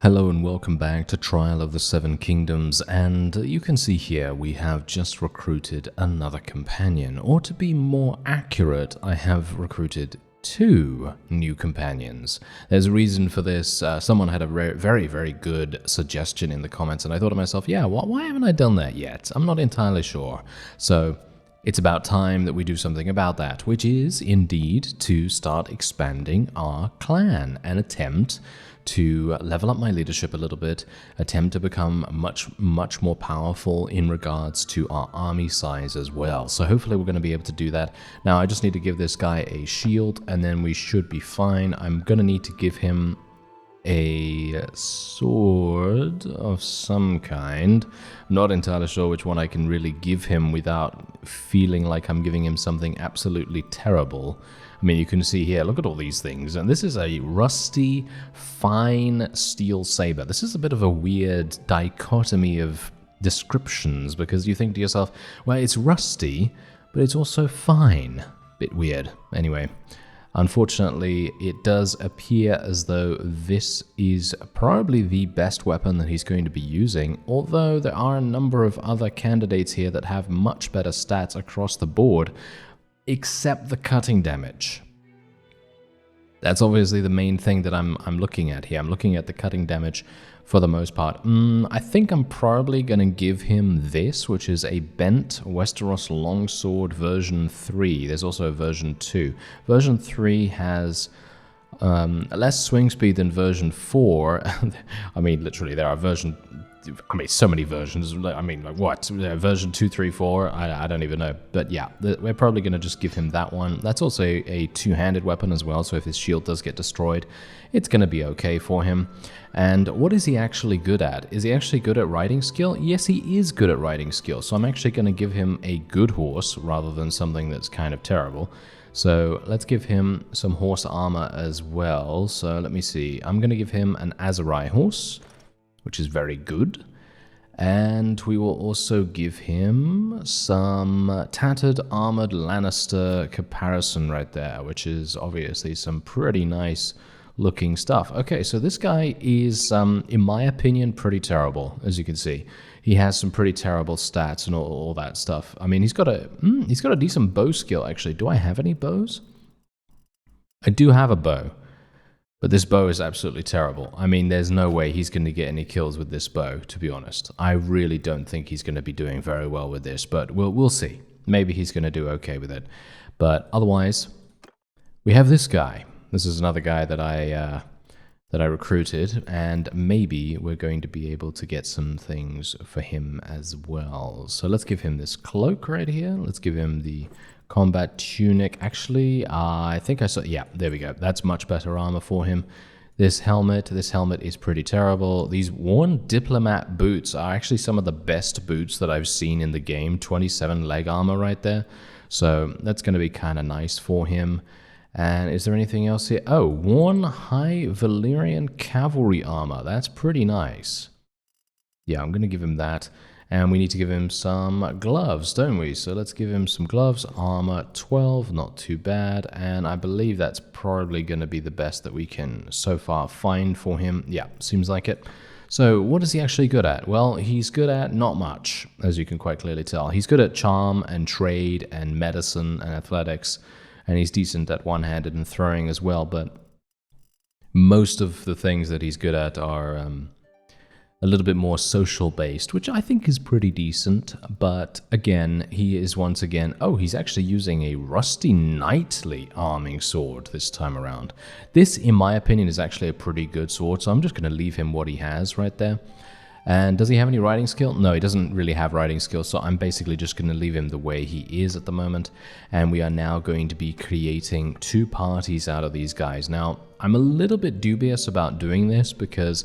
Hello and welcome back to Trial of the Seven Kingdoms, and you can see here we have just recruited another companion, or to be more accurate, I have recruited two new companions. There's a reason for this. Someone had a very good suggestion in the comments, and I thought to myself, yeah, why haven't I done that yet? I'm not entirely sure. So it's about time that we do something about that, which is indeed to start expanding our clan and attempt to level up my leadership a little bit, attempt to become much more powerful in regards to our army size as well. So hopefully we're going to be able to do that. Now I just need to give this guy a shield and then we should be fine. I'm going to need to give him a sword of some kind. I'm not entirely sure which one I can really give him without feeling like I'm giving him something absolutely terrible. I mean, you can see here, look at all these things, and this is a rusty, fine steel saber. This is a bit of a weird dichotomy of descriptions, because you think to yourself, well, it's rusty, but it's also fine. Bit weird. Anyway, unfortunately, it does appear as though this is probably the best weapon that he's going to be using, although there are a number of other candidates here that have much better stats across the board, except the cutting damage. That's obviously the main thing that I'm looking at here. I'm looking at the cutting damage for the most part. I think I'm probably going to give him this, which is a bent Westeros longsword version 3. There's also a version 2. Version 3 has less swing speed than version 4. I mean, literally, there are so many versions. I mean, like what? Version 2, 3, 4? I don't even know. But yeah, we're probably going to just give him that one. That's also a two-handed weapon as well, so if his shield does get destroyed, it's going to be okay for him. And what is he actually good at? Is he actually good at riding skill? Yes, he is good at riding skill, so I'm actually going to give him a good horse rather than something that's kind of terrible. So let's give him some horse armor as well. So let me see. I'm going to give him an Azurai horse, which is very good. And we will also give him some tattered armored Lannister caparison right there, which is obviously some pretty nice looking stuff. Okay, so this guy is, in my opinion, pretty terrible, as you can see. He has some pretty terrible stats and all that stuff. I mean, he's got a decent bow skill, actually. Do I have any bows? I do have a bow. But this bow is absolutely terrible. I mean, there's no way he's going to get any kills with this bow, to be honest. I really don't think he's going to be doing very well with this, but we'll see. Maybe he's going to do okay with it. But otherwise, we have this guy. This is another guy that I recruited, and maybe we're going to be able to get some things for him as well. So let's give him this cloak right here. Let's give him the combat tunic. Actually, I think I saw, yeah, there we go. That's much better armor for him. This helmet is pretty terrible. These worn diplomat boots are actually some of the best boots that I've seen in the game. 27 leg armor right there. So that's going to be kind of nice for him. And is there anything else here? Oh, worn high Valyrian cavalry armor. That's pretty nice. Yeah, I'm going to give him that. And we need to give him some gloves, don't we? So let's give him some gloves. Armor 12, not too bad. And I believe that's probably going to be the best that we can so far find for him. Yeah, seems like it. So what is he actually good at? Well, he's good at not much, as you can quite clearly tell. He's good at charm and trade and medicine and athletics. And he's decent at one-handed and throwing as well. But most of the things that he's good at are a little bit more social based, which I think is pretty decent. But again, he is once again, oh, he's actually using a rusty knightly arming sword this time around. This, in my opinion, is actually a pretty good sword, so I'm just going to leave him what he has right there. And does he have any riding skill? No, he doesn't really have riding skill, so I'm basically just going to leave him the way he is at the moment. And we are now going to be creating two parties out of these guys. Now, I'm a little bit dubious about doing this because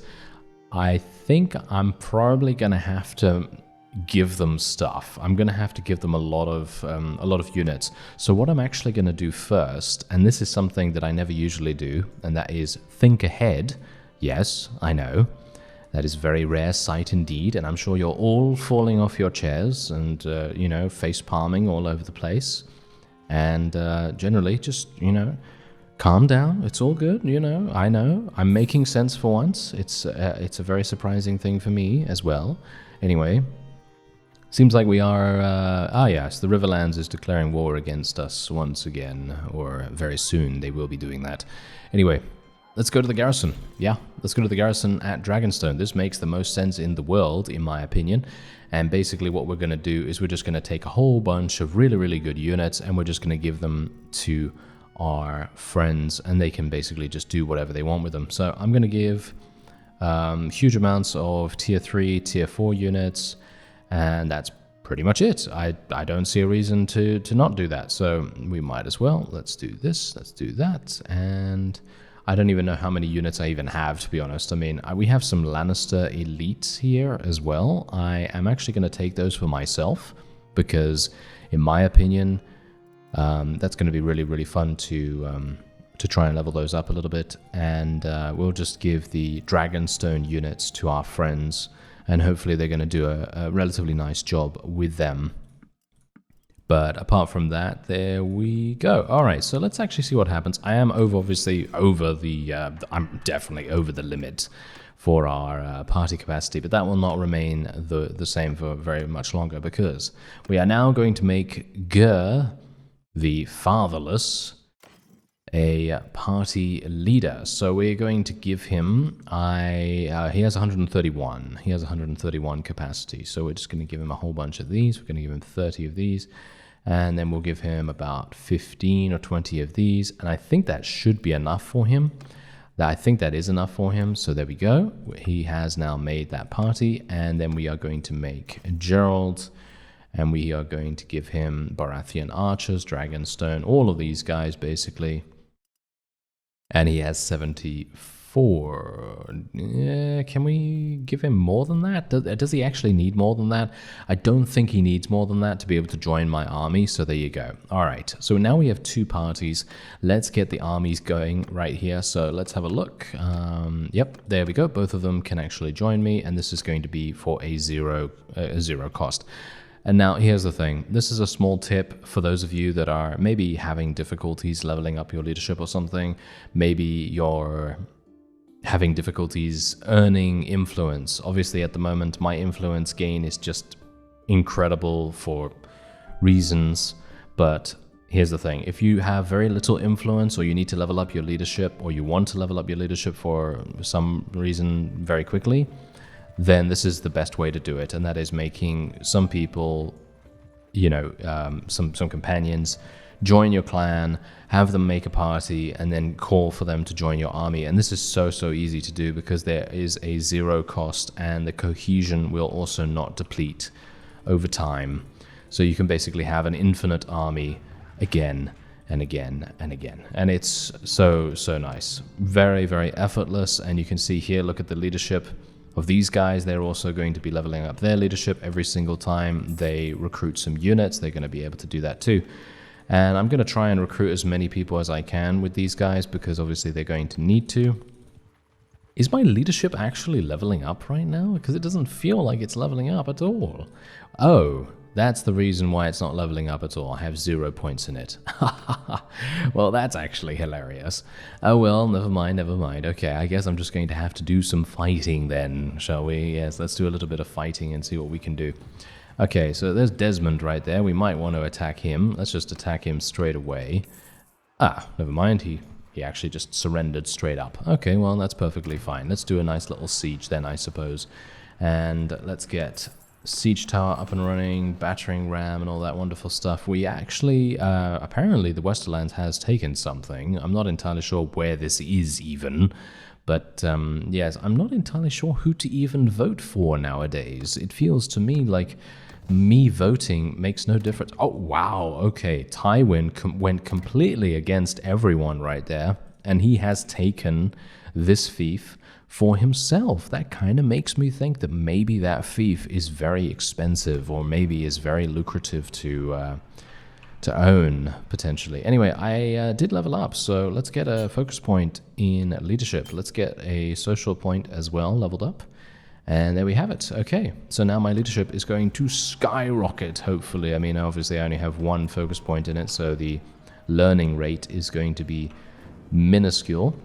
I think I'm probably going to have to give them stuff. I'm going to have to give them a lot of units. So what I'm actually going to do first, and this is something that I never usually do, and that is think ahead. Yes, I know. That is a very rare sight indeed, and I'm sure you're all falling off your chairs and, face palming all over the place. And generally just, Calm down. It's all good. You know, I know. I'm making sense for once. It's a very surprising thing for me as well. Anyway, seems like we are... yes, the Riverlands is declaring war against us once again. Or very soon they will be doing that. Anyway, let's go to the Garrison. Yeah, let's go to the Garrison at Dragonstone. This makes the most sense in the world, in my opinion. And basically what we're going to do is we're just going to take a whole bunch of really, really good units and we're just going to give them to our friends and they can basically just do whatever they want with them. So I'm going to give huge amounts of tier 3, tier 4 units, and that's pretty much it. I don't see a reason to not do that, so we might as well. Let's do this, let's do that, and I don't even know how many units I even have, to be honest. I mean, we have some Lannister elites here as well. I am actually going to take those for myself because, in my opinion, that's going to be really, really fun to try and level those up a little bit. And we'll just give the Dragonstone units to our friends, and hopefully they're going to do a relatively nice job with them. But apart from that, there we go. All right, so let's actually see what happens. I am obviously over the... I'm definitely over the limit for our party capacity, but that will not remain the same for very much longer because we are now going to make Gur, the Fatherless, a party leader. So we're going to give him, he has 131. He has 131 capacity. So we're just going to give him a whole bunch of these. We're going to give him 30 of these. And then we'll give him about 15 or 20 of these. And I think that should be enough for him. I think that is enough for him. So there we go. He has now made that party. And then we are going to make Gerald. And we are going to give him Baratheon archers, Dragonstone, all of these guys basically. And he has 74. Can we give him more than that? Does he actually need more than that? I don't think he needs more than that to be able to join my army. So there you go. All right. So now we have two parties. Let's get the armies going right here. So let's have a look. Yep, there we go. Both of them can actually join me. And this is going to be for a zero cost. And now here's the thing. This is a small tip for those of you that are maybe having difficulties leveling up your leadership or something. Maybe you're having difficulties earning influence. Obviously, at the moment, my influence gain is just incredible for reasons. But here's the thing. If you have very little influence or you need to level up your leadership or you want to level up your leadership for some reason very quickly, then this is the best way to do it, and that is making some people, you know, some companions join your clan, have them make a party, and then call for them to join your army. And this is so easy to do because there is a zero cost, and the cohesion will also not deplete over time. So you can basically have an infinite army again and again and again, and it's so nice, very effortless. And you can see here, look at the leadership of these guys. They're also going to be leveling up their leadership every single time they recruit some units. They're going to be able to do that too. And I'm going to try and recruit as many people as I can with these guys because obviously they're going to need to. Is my leadership actually leveling up right now? Because it doesn't feel like it's leveling up at all. Oh, that's the reason why it's not leveling up at all. I have 0 points in it. Well, that's actually hilarious. Oh well, never mind. Okay, I guess I'm just going to have to do some fighting then, shall we? Yes, let's do a little bit of fighting and see what we can do. Okay, so there's Desmond right there. We might want to attack him. Let's just attack him straight away. Ah, never mind. He actually just surrendered straight up. Okay, well, that's perfectly fine. Let's do a nice little siege then, I suppose. And let's get siege tower up and running, battering ram and all that wonderful stuff. We actually, apparently the Westerlands has taken something. I'm not entirely sure where this is even, but yes, I'm not entirely sure who to even vote for nowadays. It feels to me like me voting makes no difference. Oh, wow, okay, Tywin went completely against everyone right there, and he has taken this fief for himself. That kind of makes me think that maybe that fief is very expensive, or maybe is very lucrative to own, potentially. Anyway, I did level up, so let's get a focus point in leadership. Let's get a social point as well, leveled up. And there we have it. Okay, so now my leadership is going to skyrocket, hopefully. I mean, obviously I only have one focus point in it, so the learning rate is going to be minuscule.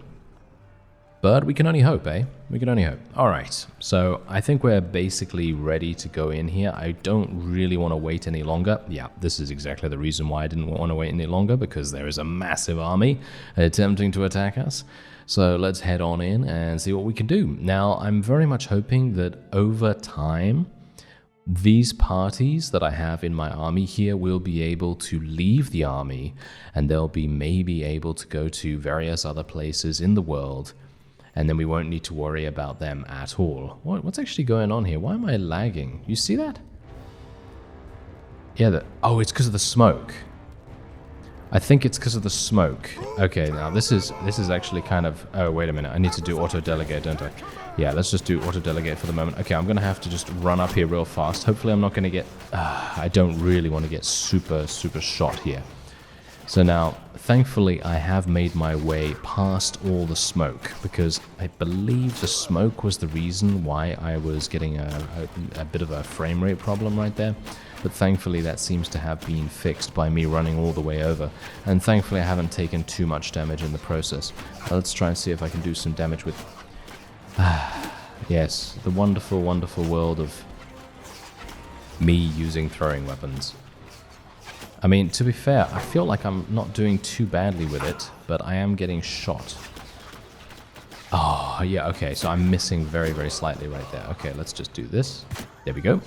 But we can only hope, eh? We can only hope. Alright, so I think we're basically ready to go in here. I don't really want to wait any longer. Yeah, this is exactly the reason why I didn't want to wait any longer, because there is a massive army attempting to attack us. So let's head on in and see what we can do. Now, I'm very much hoping that over time, these parties that I have in my army here will be able to leave the army, and they'll be maybe able to go to various other places in the world, and then we won't need to worry about them at all. What's actually going on here? Why am I lagging? You see that? Yeah, oh, it's because of the smoke. I think it's because of the smoke. Okay, now this is actually kind of... Oh, wait a minute. I need to do auto-delegate, don't I? Yeah, let's just do auto-delegate for the moment. Okay, I'm going to have to just run up here real fast. Hopefully I'm not going to get... I don't really want to get super shot here. So now, thankfully, I have made my way past all the smoke, because I believe the smoke was the reason why I was getting a bit of a frame rate problem right there. But thankfully, that seems to have been fixed by me running all the way over. And thankfully, I haven't taken too much damage in the process. Let's try and see if I can do some damage with... yes, the wonderful, wonderful world of me using throwing weapons. I mean, to be fair, I feel like I'm not doing too badly with it, but I am getting shot. Oh, yeah, okay, so I'm missing very slightly right there. Okay, let's just do this. There we go.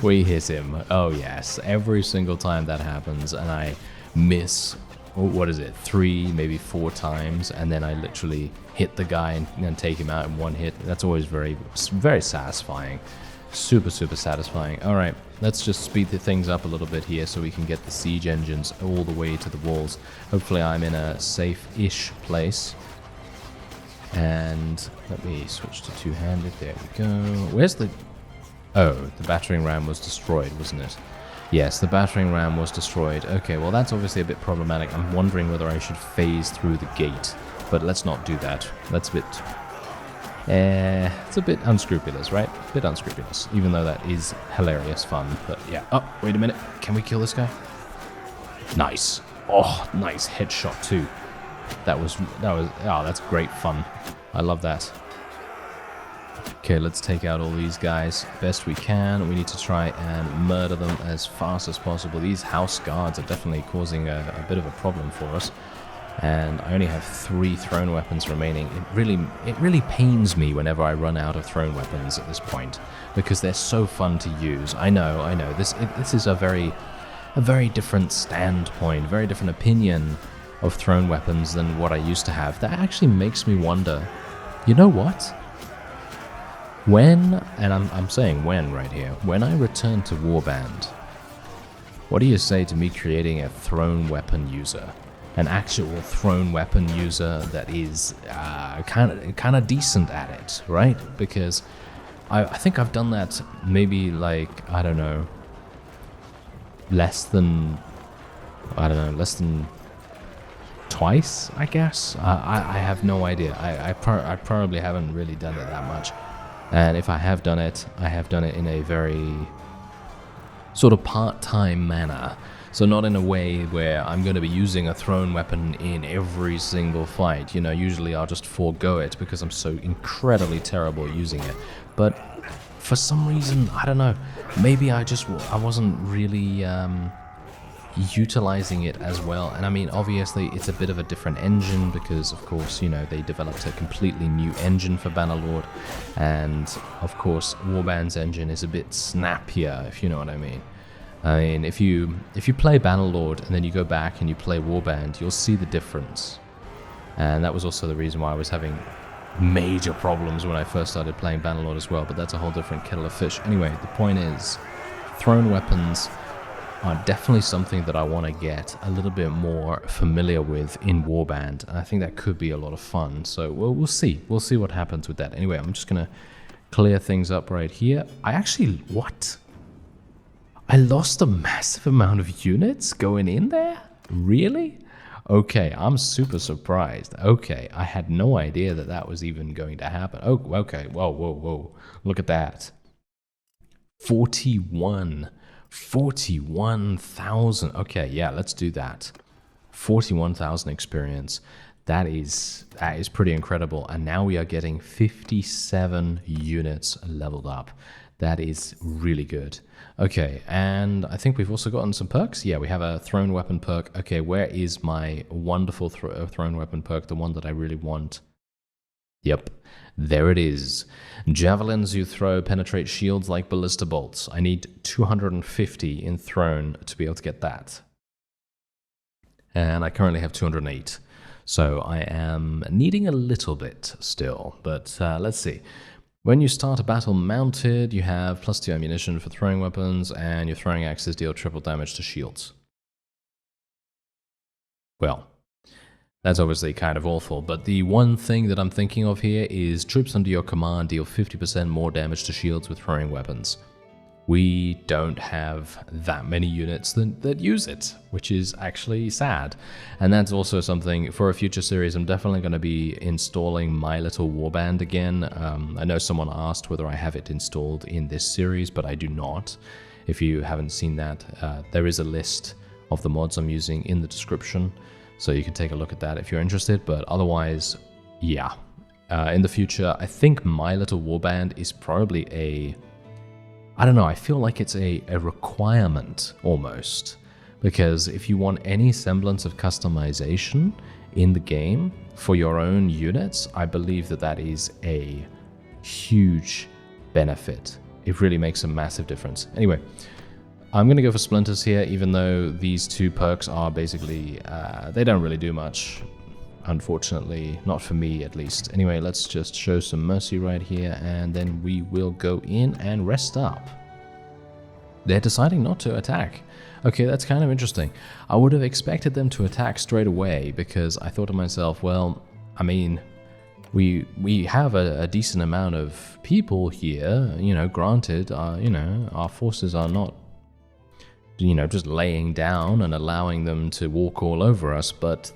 We hit him. Oh, yes, every single time that happens, and I miss, what is it, 3, maybe 4 times, and then I literally hit the guy and take him out in one hit. That's always very satisfying. Super satisfying. Alright, let's just speed the things up a little bit here so we can get the siege engines all the way to the walls. Hopefully I'm in a safe-ish place. And let me switch to two-handed. There we go. Where's the... Oh, the battering ram was destroyed, wasn't it? Yes, the battering ram was destroyed. Okay, well that's obviously a bit problematic. I'm wondering whether I should phase through the gate. But let's not do that. That's a bit... it's a bit unscrupulous, right? A bit unscrupulous, even though that is hilarious fun. But yeah. Oh, wait a minute. Can we kill this guy? Nice. Oh, nice headshot too. That was, oh, that's great fun. I love that. Okay, let's take out all these guys best we can. We need to try and murder them as fast as possible. These house guards are definitely causing a bit of a problem for us. And I only have 3 thrown weapons remaining. It really pains me whenever I run out of thrown weapons at this point, because they're so fun to use. I know. This is a very different standpoint, very different opinion of thrown weapons than what I used to have. That actually makes me wonder, you know what? When, and I'm saying when right here, when I return to Warband, what do you say to me creating a thrown weapon user? An actual thrown weapon user that is kind of decent at it, right? Because I think I've done that maybe like, I don't know, less than twice, I guess. I have no idea. I probably haven't really done it that much. And if I have done it, I have done it in a very sort of part-time manner. So not in a way where I'm going to be using a thrown weapon in every single fight. You know, usually I'll just forego it because I'm so incredibly terrible at using it. But for some reason, I don't know, maybe I wasn't really utilizing it as well. And I mean, obviously it's a bit of a different engine because, of course, you know, they developed a completely new engine for Bannerlord. And of course, Warband's engine is a bit snappier, if you know what I mean. I mean, if you play Bannerlord and then you go back and you play Warband, you'll see the difference. And that was also the reason why I was having major problems when I first started playing Bannerlord as well, but that's a whole different kettle of fish. Anyway, the point is, thrown weapons are definitely something that I want to get a little bit more familiar with in Warband, and I think that could be a lot of fun. So we'll see. We'll see what happens with that. Anyway, I'm just going to clear things up right here. What? I lost a massive amount of units going in there? Really? Okay, I'm super surprised. Okay, I had no idea that that was even going to happen. Oh, okay, whoa. Look at that. 41,000. Okay, yeah, let's do that. 41,000 experience. That is pretty incredible. And now we are getting 57 units leveled up. That is really good. Okay, and I think we've also gotten some perks. Yeah, we have a thrown weapon perk. Okay, where is my wonderful thrown weapon perk, the one that I really want? Yep, there it is. Javelins you throw penetrate shields like ballista bolts. I need 250 in thrown to be able to get that. And I currently have 208. So I am needing a little bit still, but let's see. When you start a battle mounted, you have +2 ammunition for throwing weapons, and your throwing axes deal triple damage to shields. Well, that's obviously kind of awful, but the one thing that I'm thinking of here is troops under your command deal 50% more damage to shields with throwing weapons. We don't have that many units that use it, which is actually sad. And that's also something for a future series. I'm definitely going to be installing My Little Warband again. I know someone asked whether I have it installed in this series, but I do not. If you haven't seen that, there is a list of the mods I'm using in the description, so you can take a look at that if you're interested. But otherwise, yeah. In the future, I think My Little Warband is probably I don't know, I feel like it's a requirement almost, because if you want any semblance of customization in the game for your own units, I believe that is a huge benefit. It really makes a massive difference. Anyway, I'm going to go for Splinters here, even though these two perks are basically, they don't really do much. Unfortunately, not for me at least. Anyway, let's just show some mercy right here, and then we will go in and rest up. They're deciding not to attack. Okay, that's kind of interesting. I would have expected them to attack straight away, because I thought to myself, well, I mean, we have a decent amount of people here, you know, granted, you know, our forces are not, you know, just laying down and allowing them to walk all over us, but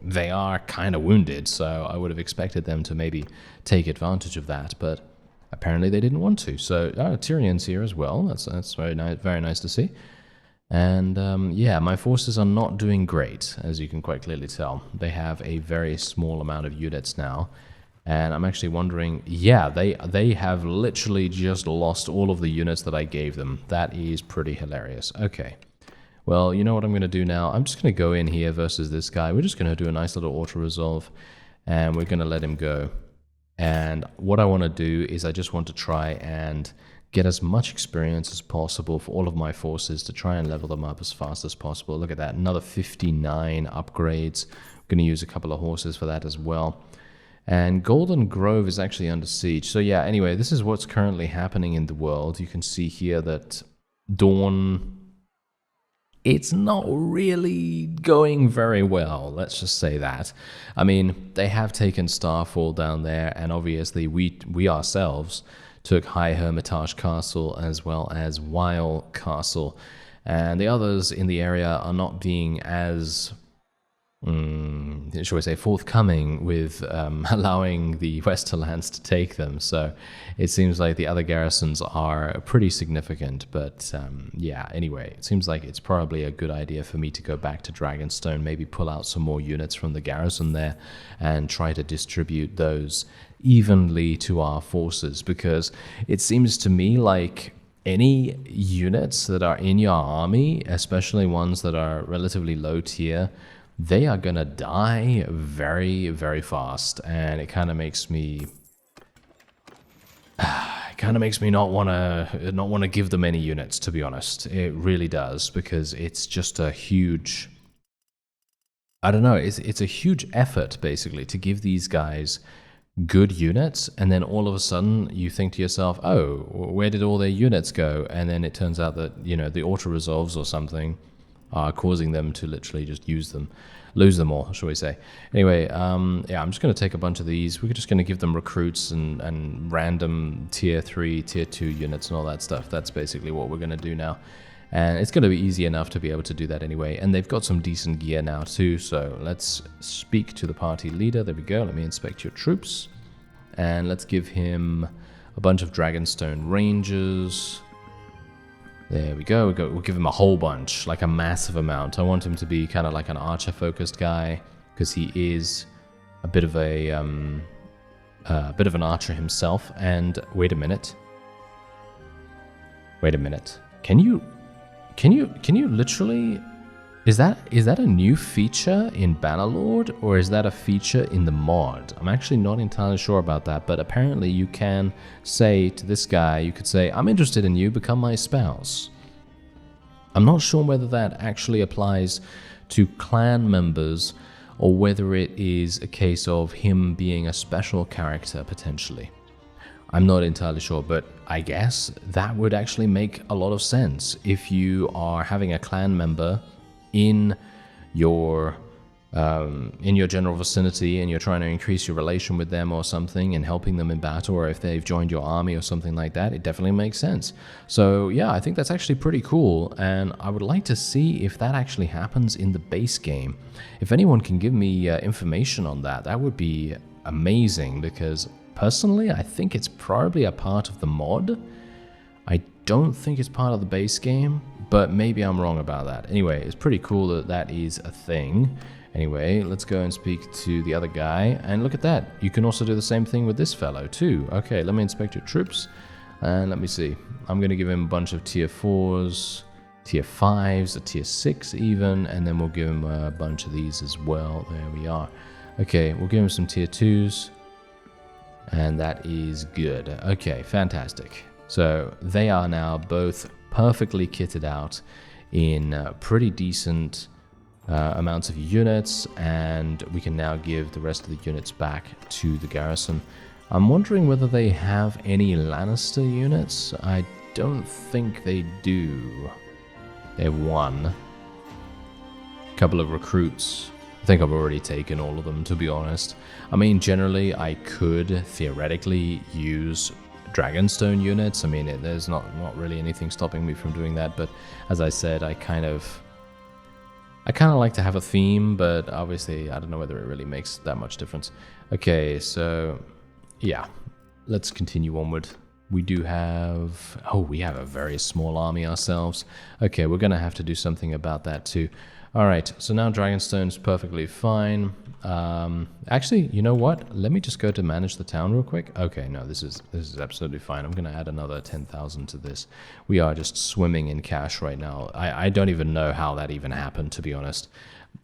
they are kind of wounded, so I would have expected them to maybe take advantage of that, but apparently they didn't want to. So Tyrion's here as well. That's very nice to see. And yeah, my forces are not doing great, as you can quite clearly tell. They have a very small amount of units now, and I'm actually wondering, yeah, they have literally just lost all of the units that I gave them. That is pretty hilarious. Okay. Well, you know what I'm going to do now? I'm just going to go in here versus this guy. We're just going to do a nice little auto-resolve, and we're going to let him go. And what I want to do is I just want to try and get as much experience as possible for all of my forces to try and level them up as fast as possible. Look at that, another 59 upgrades. I'm going to use a couple of horses for that as well. And Golden Grove is actually under siege. So yeah, anyway, this is what's currently happening in the world. You can see here that Dawn, it's not really going very well, let's just say that. I mean, they have taken Starfall down there, and obviously we ourselves took High Hermitage Castle as well as Weil Castle, and the others in the area are not being as, shall we say, forthcoming with allowing the Westerlands to take them. So it seems like the other garrisons are pretty significant, but yeah, anyway, it seems like it's probably a good idea for me to go back to Dragonstone, maybe pull out some more units from the garrison there and try to distribute those evenly to our forces, because it seems to me like any units that are in your army, especially ones that are relatively low tier, they are gonna die very, very fast, and it kind of makes me not wanna give them any units, to be honest. It really does, because it's just a huge, I don't know, it's a huge effort basically to give these guys good units, and then all of a sudden you think to yourself, oh, where did all their units go? And then it turns out that, you know, the auto resolves or something are causing them to literally just lose them all, shall we say. Anyway, yeah, I'm just going to take a bunch of these. We're just going to give them recruits and random tier 3, tier 2 units and all that stuff. That's basically what we're going to do now. And it's going to be easy enough to be able to do that anyway. And they've got some decent gear now too, so let's speak to the party leader. There we go. Let me inspect your troops. And let's give him a bunch of Dragonstone Rangers. There we go. We'll give him a whole bunch, like a massive amount. I want him to be kind of like an archer-focused guy, because he is a bit of an archer himself. And wait a minute. Wait a minute. Can you literally? Is that a new feature in Bannerlord, or is that a feature in the mod? I'm actually not entirely sure about that, but apparently you can say to this guy, you could say, I'm interested in you, become my spouse. I'm not sure whether that actually applies to clan members, or whether it is a case of him being a special character, potentially. I'm not entirely sure, but I guess that would actually make a lot of sense. If you are having a clan member in your general vicinity, and you're trying to increase your relation with them or something, and helping them in battle, or if they've joined your army or something like that, it definitely makes sense. So yeah, I think that's actually pretty cool, and I would like to see if that actually happens in the base game. If anyone can give me information on that, that would be amazing, because personally I think it's probably a part of the mod. I don't think it's part of the base game, but maybe I'm wrong about that. Anyway, it's pretty cool that that is a thing. Anyway, let's go and speak to the other guy, and look at that. You can also do the same thing with this fellow too. Okay, let me inspect your troops, and let me see. I'm going to give him a bunch of tier 4s, tier 5s, a tier 6 even, and then we'll give him a bunch of these as well. There we are. Okay, we'll give him some tier 2s, and that is good. Okay, fantastic. So they are now both perfectly kitted out in pretty decent amounts of units, and we can now give the rest of the units back to the garrison. I'm wondering whether they have any Lannister units. I don't think they do. They have one. A couple of recruits. I think I've already taken all of them, to be honest. I mean, generally, I could theoretically use Dragonstone units. I mean, there's not really anything stopping me from doing that, but as I said, I kind of like to have a theme, but obviously I don't know whether it really makes that much difference. Okay, so yeah, let's continue onward. We do have, we have a very small army ourselves. Okay, we're gonna have to do something about that too. All right, so now Dragonstone's perfectly fine. Actually, you know what? Let me just go to manage the town real quick. Okay, no, this is absolutely fine. I'm gonna add another 10,000 to this. We are just swimming in cash right now. I don't even know how that even happened, to be honest.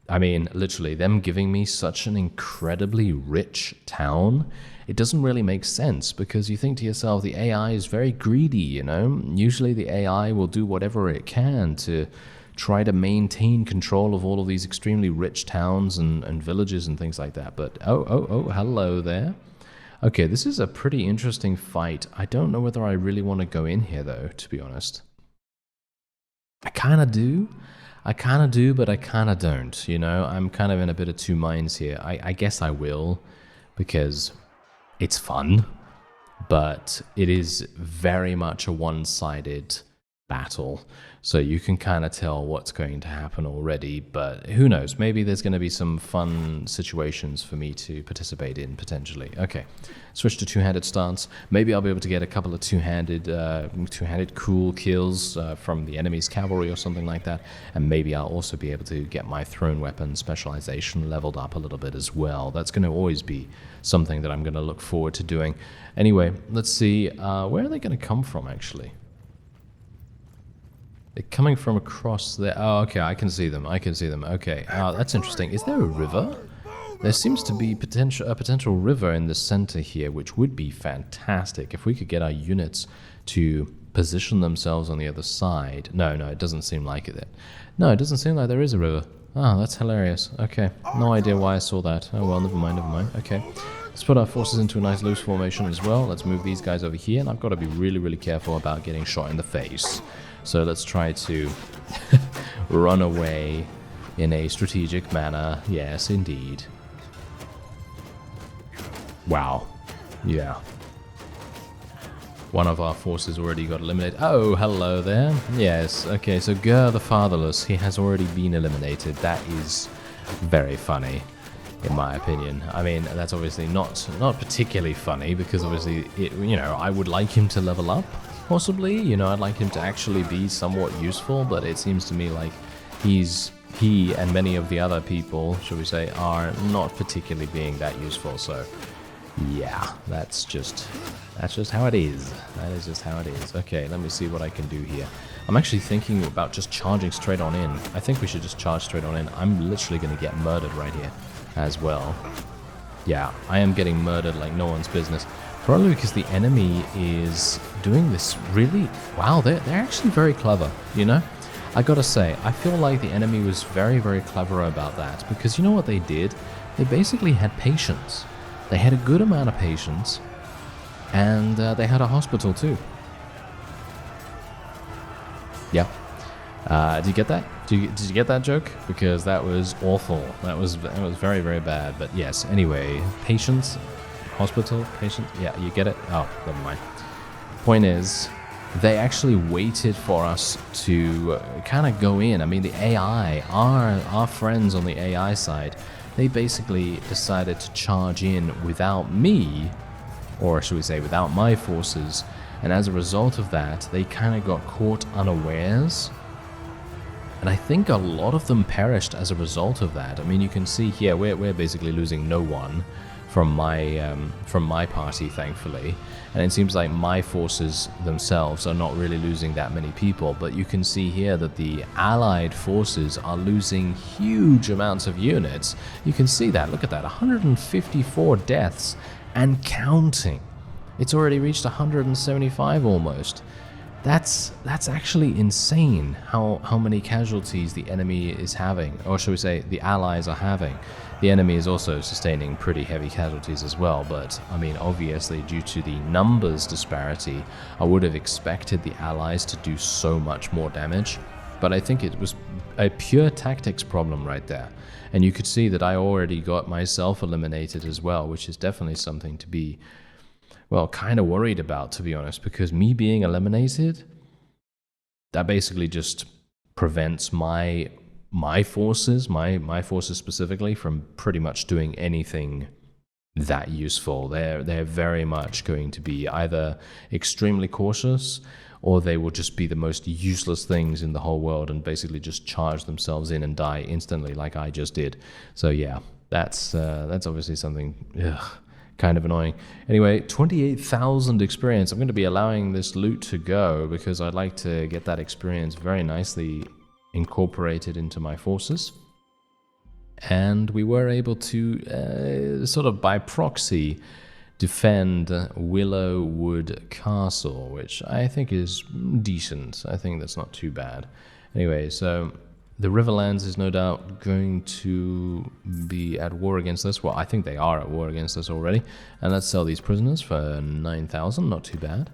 I mean, literally, them giving me such an incredibly rich town, it doesn't really make sense, because you think to yourself, the AI is very greedy, you know? Usually the AI will do whatever it can to try to maintain control of all of these extremely rich towns and villages and things like that. But oh, hello there. Okay, this is a pretty interesting fight. I don't know whether I really want to go in here though, to be honest. I kind of do, but I kind of don't, you know? I'm kind of in a bit of two minds here. I guess I will, because it's fun, but it is very much a one-sided battle. So you can kind of tell what's going to happen already, but who knows? Maybe there's going to be some fun situations for me to participate in, potentially. Okay, switch to two-handed stance. Maybe I'll be able to get a couple of two-handed cool kills from the enemy's cavalry or something like that, and maybe I'll also be able to get my thrown weapon specialization leveled up a little bit as well. That's going to always be something that I'm going to look forward to doing. Anyway, let's see. Where are they going to come from, actually? They're coming from across there. Oh, okay, I can see them. Okay, that's interesting. Is there a river? There seems to be a potential river in the center here, which would be fantastic if we could get our units to position themselves on the other side. No, it doesn't seem like it. No, it doesn't seem like there is a river. Oh, that's hilarious. Okay, no idea why I saw that. Oh well, never mind. Okay, let's put our forces into a nice loose formation as well. Let's move these guys over here, and I've got to be really, really careful about getting shot in the face. So let's try to run away in a strategic manner. Yes, indeed. Wow. Yeah. One of our forces already got eliminated. Oh, hello there. Yes, okay, so Gur the Fatherless, he has already been eliminated. That is very funny, in my opinion. I mean, that's obviously not particularly funny, because obviously, I would like him to level up. possibly. You know, I'd like him to actually be somewhat useful, but it seems to me like he and many of the other people, shall we say, are not particularly being that useful. So yeah, that's just how it is. That is just how it is. Okay, let me see what I can do here. I'm actually thinking about just charging straight on in. I think we should just charge straight on in. I'm literally going to get murdered right here as well. Yeah, I am getting murdered like no one's business. Probably because the enemy is doing this really... Wow, they're actually very clever, you know? I gotta say, I feel like the enemy was very, very clever about that. Because you know what they did? They basically had patience. They had a good amount of patience. And they had a hospital too. Yeah. Did you get that? Did you get that joke? Because that was awful. That was very, very bad. But yes, anyway, patience... Hospital, patient, yeah, you get it? Oh, never mind. Point is, they actually waited for us to kind of go in. I mean, the AI, our friends on the AI side, they basically decided to charge in without me, or should we say without my forces, and as a result of that, they kind of got caught unawares. And I think a lot of them perished as a result of that. I mean, you can see here, we're basically losing no one from my party, thankfully, and it seems like my forces themselves are not really losing that many people, but you can see here that the allied forces are losing huge amounts of units. You can see that, look at that, 154 deaths and counting. It's already reached 175 almost. That's actually insane how many casualties the enemy is having, or shall we say the allies are having. The enemy is also sustaining pretty heavy casualties as well, but I mean obviously due to the numbers disparity, I would have expected the allies to do so much more damage, but I think it was a pure tactics problem right there. And you could see that I already got myself eliminated as well, which is definitely something to be, well, kind of worried about, to be honest, because me being eliminated, that basically just prevents my forces specifically from pretty much doing anything that useful. They're very much going to be either extremely cautious, or they will just be the most useless things in the whole world and basically just charge themselves in and die instantly like I just did. So yeah, that's obviously something kind of annoying. Anyway, 28,000 experience. I'm going to be allowing this loot to go because I'd like to get that experience very nicely incorporated into my forces. And we were able to sort of by proxy defend Willowwood Castle, which I think is decent. I think that's not too bad. Anyway, so the Riverlands is no doubt going to be at war against us. Well, I think they are at war against us already. And let's sell these prisoners for 9,000, not too bad.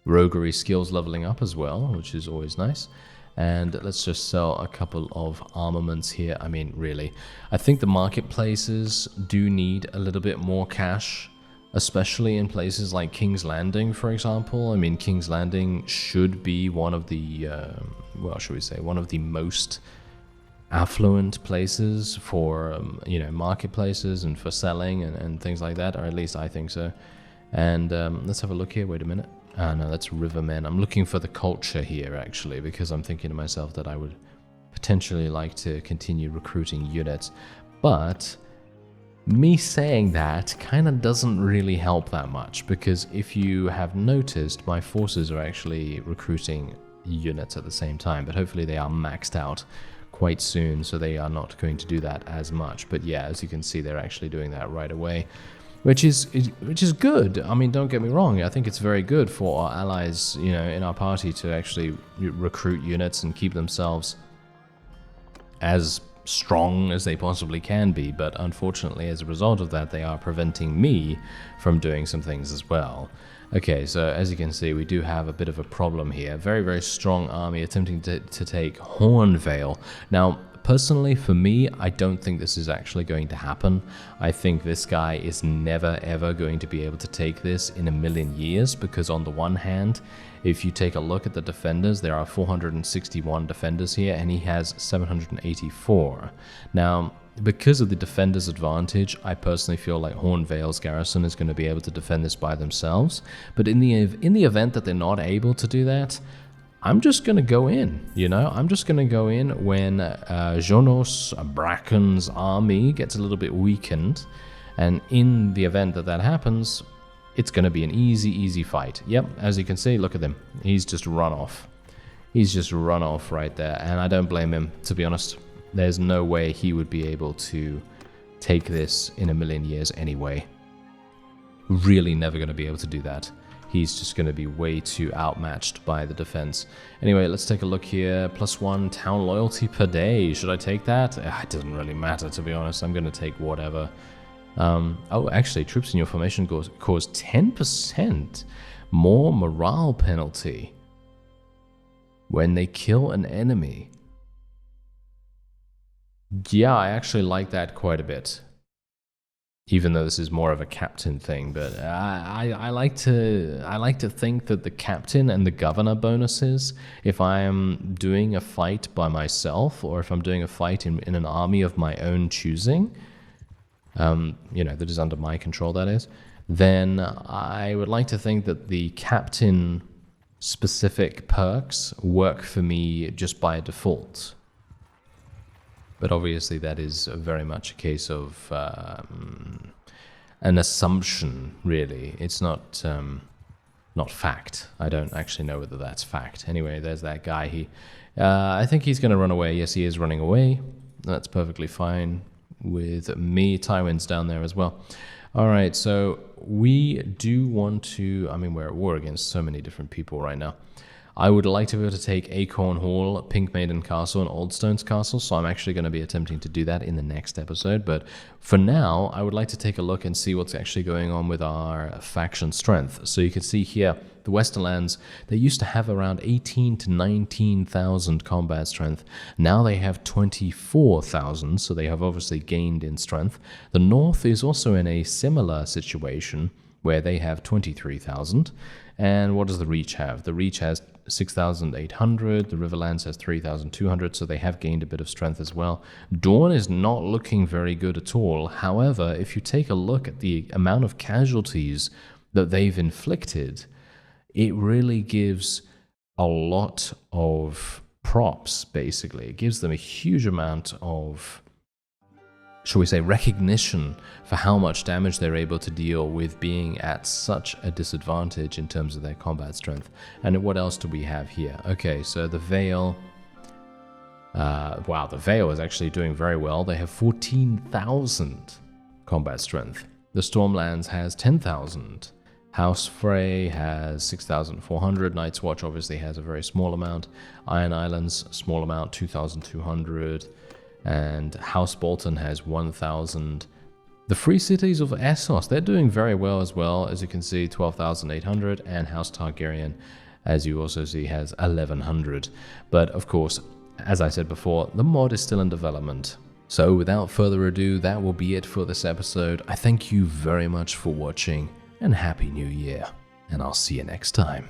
Roguery skills leveling up as well, which is always nice. And let's just sell a couple of armaments here. I mean, really, I think the marketplaces do need a little bit more cash, especially in places like King's Landing, for example. I mean, King's Landing should be one of the, well, should we say, one of the most affluent places for, you know, marketplaces and for selling and things like that, or at least I think so. And let's have a look here. Wait a minute. No, that's Rivermen. I'm looking for the culture here, actually, because I'm thinking to myself that I would potentially like to continue recruiting units. But me saying that kind of doesn't really help that much, because if you have noticed, my forces are actually recruiting units at the same time, but hopefully they are maxed out quite soon, so they are not going to do that as much. But yeah, as you can see, they're actually doing that right away. Which is good. I mean, don't get me wrong. I think it's very good for our allies, you know, in our party to actually recruit units and keep themselves as strong as they possibly can be. But unfortunately, as a result of that, they are preventing me from doing some things as well. Okay, so as you can see, we do have a bit of a problem here. Very, very strong army attempting to take Hornvale. Now, personally, for me, I don't think this is actually going to happen. I think this guy is never ever going to be able to take this in a million years, because on the one hand, if you take a look at the defenders, there are 461 defenders here and he has 784. Now, because of the defender's advantage, I personally feel like Hornvale's Garrison is going to be able to defend this by themselves. But in the event that they're not able to do that, I'm just going to go in, you know? I'm just going to go in when Jonos Bracken's army gets a little bit weakened. And in the event that that happens, it's going to be an easy fight. Yep, as you can see, look at him. He's just run off. He's just run off right there. And I don't blame him, to be honest. There's no way he would be able to take this in a million years anyway. Really never going to be able to do that. He's just going to be way too outmatched by the defense. Anyway, let's take a look here. +1 town loyalty per day. Should I take that? It doesn't really matter, to be honest. I'm going to take whatever. Oh, actually, troops in your formation cause 10% more morale penalty when they kill an enemy. Yeah, I actually like that quite a bit. Even though this is more of a captain thing, but I like to think that the captain and the governor bonuses, if I am doing a fight by myself, or if I'm doing a fight in an army of my own choosing, you know, that is under my control, that is, then I would like to think that the captain specific perks work for me just by default. But obviously that is very much a case of an assumption, really. It's not fact. I don't actually know whether that's fact. Anyway, there's that guy. I think he's going to run away. Yes, he is running away. That's perfectly fine with me. Tywin's down there as well. All right, so we do want to... I mean, we're at war against so many different people right now. I would like to be able to take Acorn Hall, Pink Maiden Castle, and Old Stones Castle, so I'm actually going to be attempting to do that in the next episode. But for now, I would like to take a look and see what's actually going on with our faction strength. So you can see here, the Westerlands, they used to have around 18 to 19,000 combat strength. Now they have 24,000, so they have obviously gained in strength. The North is also in a similar situation, where they have 23,000. And what does the Reach have? The Reach has 6,800, the Riverlands has 3,200, so they have gained a bit of strength as well. Dawn is not looking very good at all. However, if you take a look at the amount of casualties that they've inflicted, it really gives a lot of props, basically. It gives them a huge amount of, shall we say, recognition for how much damage they're able to deal with being at such a disadvantage in terms of their combat strength. And what else do we have here? Okay, so the Vale. Wow, the Vale is actually doing very well. They have 14,000 combat strength. The Stormlands has 10,000. House Frey has 6,400. Night's Watch obviously has a very small amount. Iron Islands, small amount, 2,200. And House Bolton has 1,000. The Free Cities of Essos, they're doing very well as well. As you can see, 12,800. And House Targaryen, as you also see, has 1,100. But of course, as I said before, the mod is still in development. So without further ado, that will be it for this episode. I thank you very much for watching, and Happy New Year. And I'll see you next time.